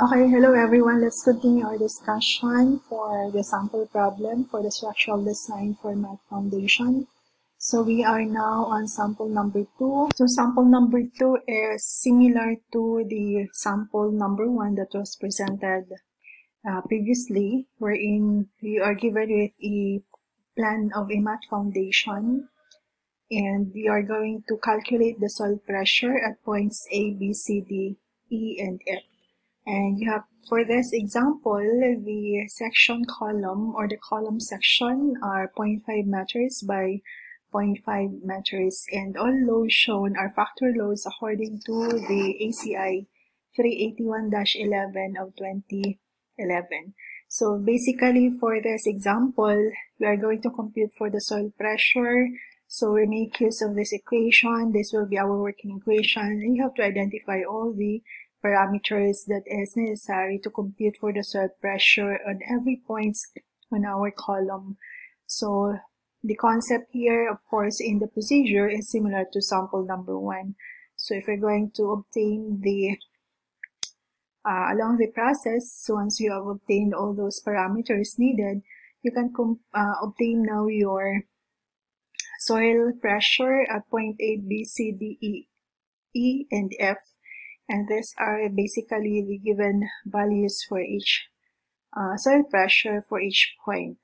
Okay, hello everyone. Let's continue our discussion for the sample problem for the structural design for Math Foundation. So we are now on sample number 2. So sample number 2 is similar to the sample number 1 that was presented previously, wherein we are given with a plan of a Math Foundation, and we are going to calculate the soil pressure at points A, B, C, D, E, and F. And you have, for this example, the section column or the column section are 0.5 meters by 0.5 meters, and all loads shown are factor loads according to the ACI 381-11 of 2011. So basically for this example, we are going to compute for the soil pressure. So we make use of this equation. This will be our working equation, and you have to identify all the parameters that is necessary to compute for the soil pressure on every point on our column. So the concept here, of course, in the procedure is similar to sample number 1. So if we're going to obtain the along the process, so once you have obtained all those parameters needed, you can obtain now your soil pressure at point A, B, C, D, E, and F. And these are basically the given values for each soil pressure for each point.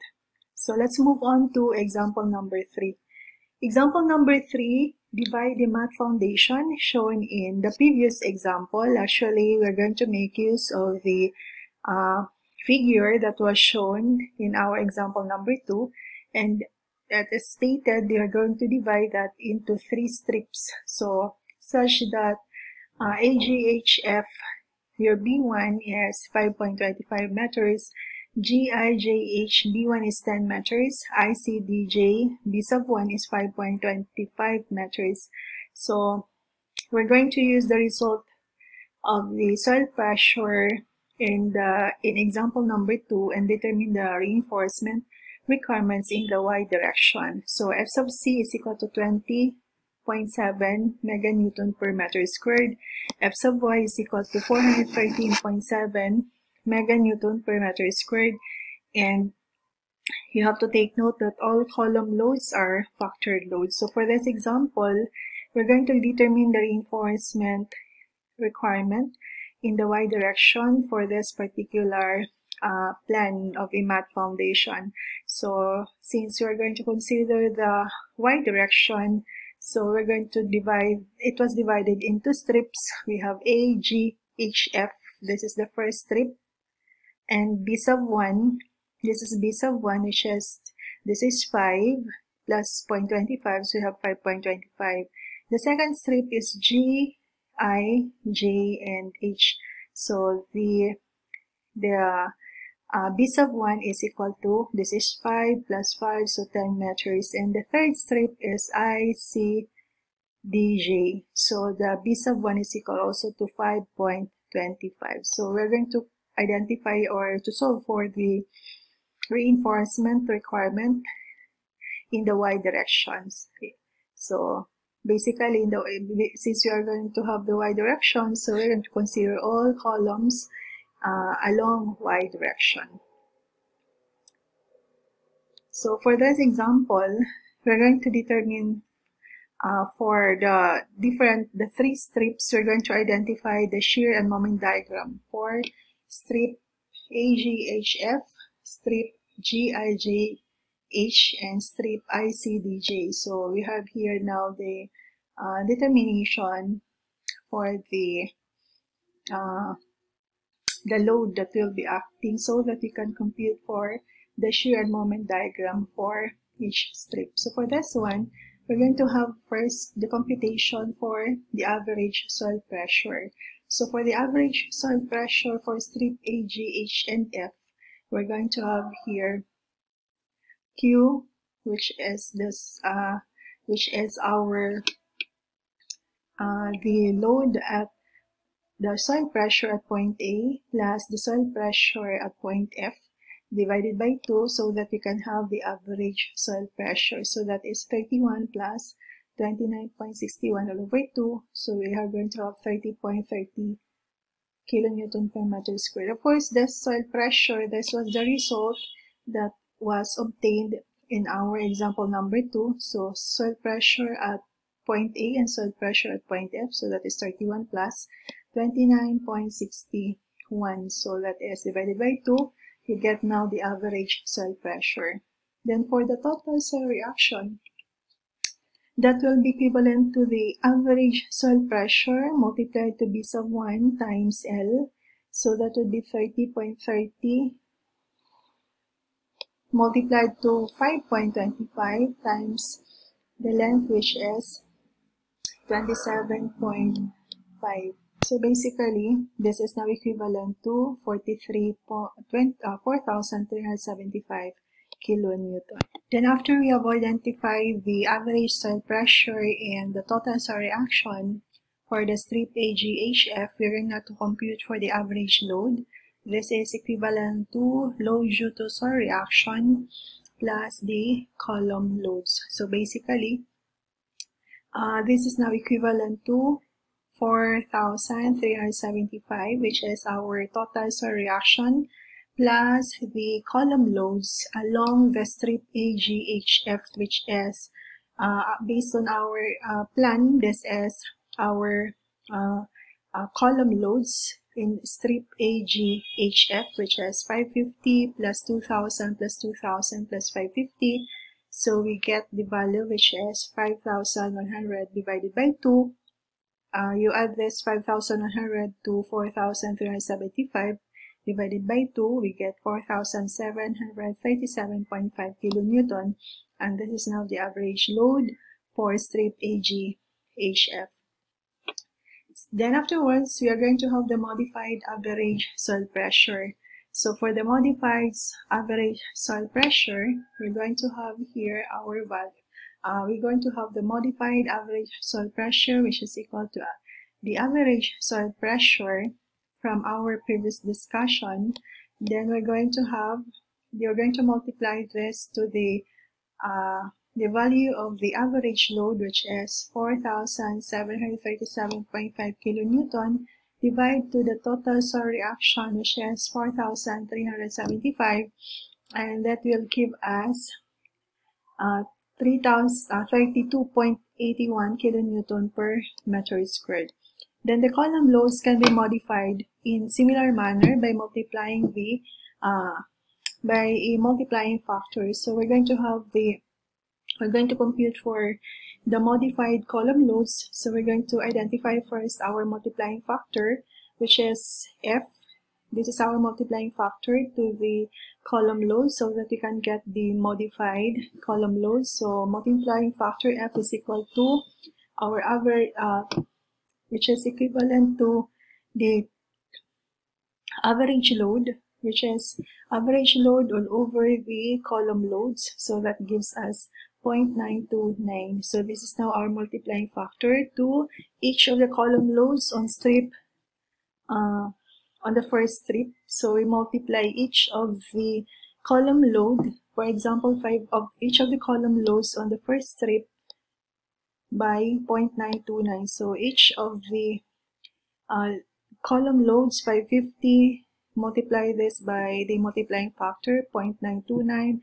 So let's move on to example number 3. Example number 3, divide the Math Foundation shown in the previous example. Actually, we're going to make use of the figure that was shown in our example number 2, and that is stated they are going to divide that into 3 strips, so such that AGHF, your B1 is 5.25 meters, GIJH, B1 is 10 meters, ICDJ, B sub 1 is 5.25 meters. So we're going to use the result of the soil pressure in example number 2 and determine the reinforcement requirements in the y direction. So F sub C is equal to 20.7 meganewton per meter squared. F sub y is equal to 413.7 meganewton per meter squared. And you have to take note that all column loads are factored loads. So for this example, we're going to determine the reinforcement requirement in the y direction for this particular plan of a Math Foundation. So since we're going to consider the y direction, so we're going to divide, it was divided into strips. We have A, G, H, F. This is the first strip. And B sub 1, this is B sub 1, which is, this is 5 plus 0.25, so we have 5.25. The second strip is G, I, J, and H. So the B sub 1 is equal to, this is 5 plus 5, so 10 meters. And the third strip is I, C, D, J. So the B sub 1 is equal also to 5.25. So we're going to identify or to solve for the reinforcement requirement in the y directions. Okay. So basically, since we are going to have the y direction, so we're going to consider all columns along y direction. So for this example, we're going to determine for the 3 strips, we're going to identify the shear and moment diagram for strip AGHF, strip GIJH, and strip ICDJ. So we have here now the determination for the load that will be acting, so that we can compute for the shear and moment diagram for each strip. So for this one, we're going to have first the computation for the average soil pressure. So for the average soil pressure for strip A, G, H, and F, we're going to have here Q, which is this, which is our the load at the soil pressure at point A plus the soil pressure at point F divided by 2, so that we can have the average soil pressure. So that is 31 plus 29.61 all over 2. So we are going to have 30.30 kilonewton per meter squared. Of course, this soil pressure, this was the result that was obtained in our example number 2. So soil pressure at point A and soil pressure at point F. So that is 31 plus 29.61. So that is divided by 2. You get now the average soil pressure. Then for the total soil reaction, that will be equivalent to the average soil pressure multiplied to B sub 1 times L. So that would be 30.30 multiplied to 5.25 times the length, which is 27.5. So basically, this is now equivalent to 4,375 kilonewton. Then after we have identified the average soil pressure and the total soil reaction for the strip AGHF, we're going to compute for the average load. This is equivalent to load due to soil reaction plus the column loads. So basically, this is now equivalent to 4,375, which is our total soil reaction, plus the column loads along the strip AGHF, which is based on our plan. This is our column loads in strip AGHF, which is 550 plus 2,000 plus 2,000 plus 550. So we get the value, which is 5,100 divided by 2. You add this 5,100 to 4,375 divided by 2, we get 4,737.5 kilonewton, and this is now the average load for strip AGHF. Then afterwards, we are going to have the modified average soil pressure. So for the modified average soil pressure, we're going to have here our value. We're going to have the modified average soil pressure, which is equal to the average soil pressure from our previous discussion. Then we're going to multiply this to the value of the average load, which is 4,737.5 kilonewton, divide to the total soil reaction, which is 4,375, and that will give us 32.81 kilonewton per meter squared. Then the column loads can be modified in similar manner by multiplying the by a multiplying factor. So we're going to compute for the modified column loads. So we're going to identify first our multiplying factor, which is F. This is our multiplying factor to the column load, so that we can get the modified column load. So multiplying factor F is equal to our average, which is equivalent to the average load, which is average load all over the column loads. So that gives us 0.929. So this is now our multiplying factor to each of the column loads on strip, on the first strip. So we multiply each of the column load, for example, 5 of each of the column loads on the first strip by 0.929. So each of the column loads 550, multiply this by the multiplying factor 0.929.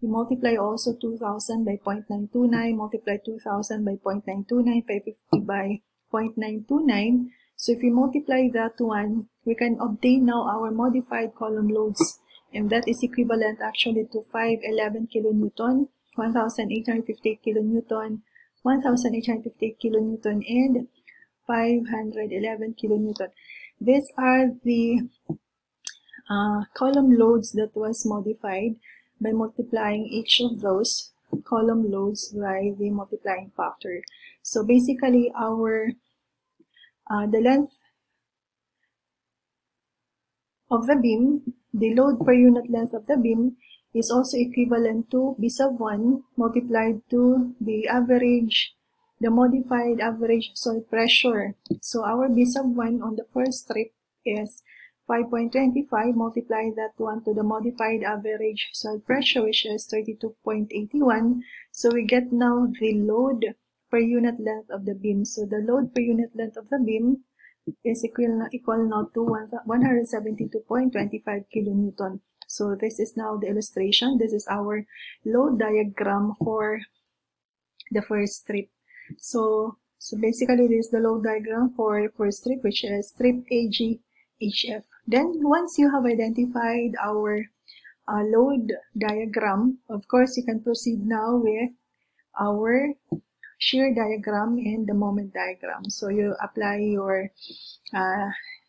We multiply also 2,000 by 0.929, multiply 2,000 by 0.929, 550 by 0.929. So if we multiply that one, we can obtain now our modified column loads, and that is equivalent actually to 511 kilonewton, 1,858 kilonewton, 1,858 kilonewton, and 511 kilonewton. These are the column loads that was modified by multiplying each of those column loads by the multiplying factor. So basically, our the length of the beam, the load per unit length of the beam, is also equivalent to B sub 1 multiplied to the average, the modified average soil pressure. So our B sub 1 on the first strip is 5.25, multiply that one to the modified average soil pressure, which is 32.81. So we get now the load per unit length of the beam. So the load per unit length of the beam is equal now to 172.25 kilonewton. So this is now the illustration. This is our load diagram for the first strip. So basically this is the load diagram for first strip, which is strip AGHF. Then once you have identified our load diagram, of course you can proceed now with our shear diagram and the moment diagram. So you apply your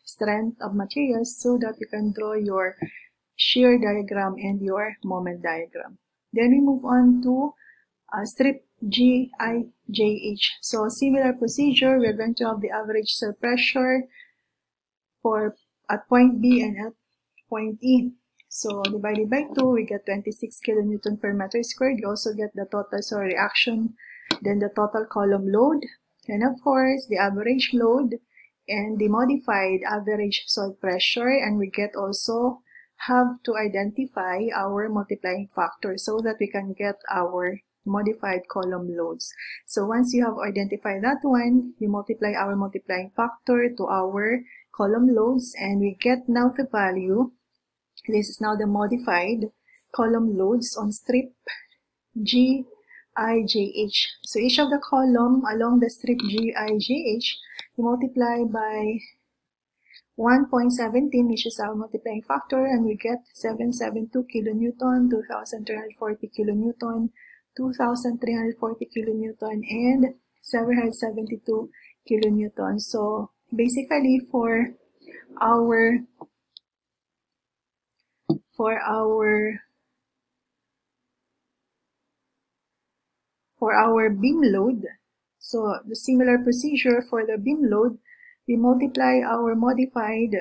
strength of materials so that you can draw your shear diagram and your moment diagram. Then we move on to strip GIJH. So similar procedure, we're going to have the average cell pressure at point B and at point E. So divided by 2, we get 26 kilonewton per meter squared. You also get the total cell reaction, then the total column load, and of course the average load and the modified average soil pressure. And we get also have to identify our multiplying factor so that we can get our modified column loads. So once you have identified that one, you multiply our multiplying factor to our column loads, and we get now the value. This is now the modified column loads on strip GIJH. So each of the column along the strip GIJH, you multiply by 1.17, which is our multiplying factor, and we get 772 kilonewton, 2,340 kilonewton, 2,340 kilonewton, and 772 kilonewton. So basically for our beam load, so the similar procedure for the beam load, we multiply our modified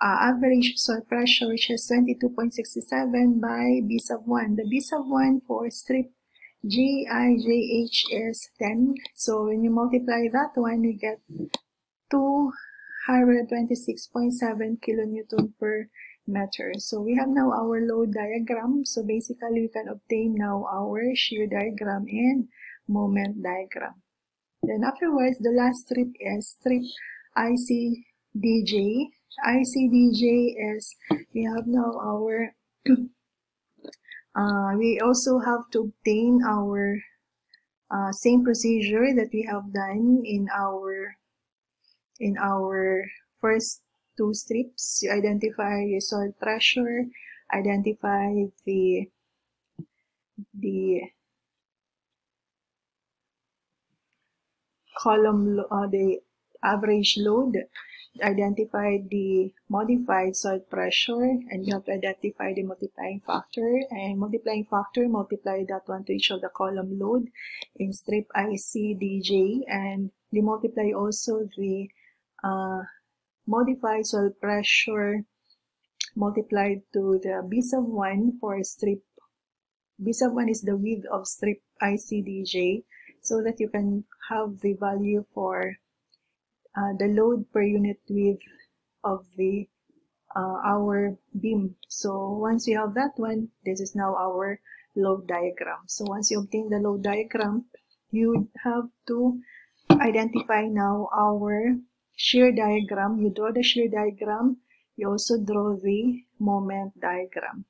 average soil pressure, which is 22.67, by B sub 1. The B sub 1 for strip GIJH is 10. So when you multiply that one, we get 226.7 kilonewton per meter. So we have now our load diagram. So basically we can obtain now our shear diagram and moment diagram. Then afterwards, the last strip is strip ICDJ. ICDJ is, we have now our we also have to obtain our same procedure that we have done in our first two strips. You identify your soil pressure, identify the column, the average load, identify the modified soil pressure, and you have to identify the multiplying factor, and multiplying factor, multiply that one to each of the column load in strip ICDJ, and you multiply also the modified soil pressure multiplied to the B sub 1 for strip. B sub 1 is the width of strip ICDJ, so that you can have the value for the load per unit width of the our beam. So once you have that one, this is now our load diagram. So once you obtain the load diagram, you have to identify now our shear diagram. You draw the shear diagram, you also draw the moment diagram.